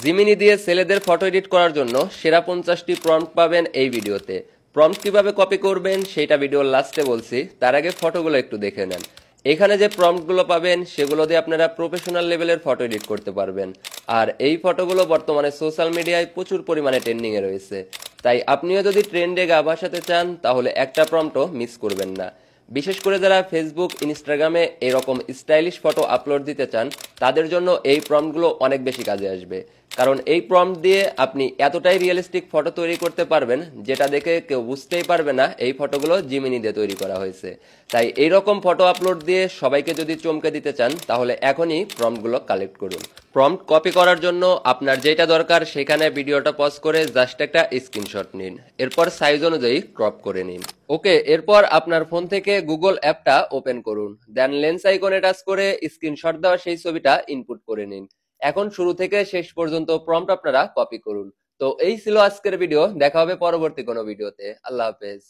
Gemini দিয়ে ছেলেদের photo edit করার জন্য সেরা 50টি প্রম্পট পাবেন এই ভিডিওতে। প্রম্পট কিভাবে কপি করবেন সেটা ভিডিওর লাস্টে বলছি, তার আগে ফটোগুলো একটু দেখে নেন। এখানে যে প্রম্পটগুলো পাবেন সেগুলো দিয়ে আপনারা প্রফেশনাল লেভেলের ফটো এডিট করতে পারবেন। আর এই ফটোগুলো বর্তমানে সোশ্যাল মিডিয়ায় প্রচুর পরিমাণে ট্রেন্ডিংয়ে রয়েছে, তাই আপনিও যদি ট্রেন্ডে গা ভাসাতে চান তাহলে একটা প্রম্পটও মিস করবেন না। বিশেষ করে যারা ফেসবুক, ইনস্টাগ্রামে এরকম স্টাইলিশ ফটো আপলোড দিতে চান তাদের জন্য এই প্রম্পটগুলো অনেক বেশি কাজে আসবে। কারণ এই প্রম্পট দিয়ে আপনি এতটাই রিয়েলিস্টিক ফটো তৈরি করতে পারবেন যেটা দেখে কেউ বুঝতেই পারবে না এই ফটোগুলো জিমিনি দিয়ে তৈরি করা হয়েছে। তাই এইরকম ফটো আপলোড দিয়ে সবাইকে যদি চমকে দিতে চান তাহলে এখনই প্রম্পটগুলো কালেক্ট করুন। প্রম্পট কপি করার জন্য আপনার যেটা দরকার সেখানে ভিডিওটা পজ করে জাস্ট একটা স্ক্রিনশট নিন, এরপর সাইজ অনুযায়ী ক্রপ করে নিন। ওকে, এরপর আপনার ফোন থেকে গুগল অ্যাপটা ওপেন করুন, দেন লেন্স আইকনে টাচ করে স্ক্রিনশট দেওয়া সেই ছবিটা ইনপুট করে নিন। এখন শুরু থেকে শেষ পর্যন্ত প্রম্পট আপনারা কপি করুন। তো এই ছিল আজকের ভিডিও, দেখা হবে পরবর্তী কোনো ভিডিওতে। আল্লাহ হাফেজ।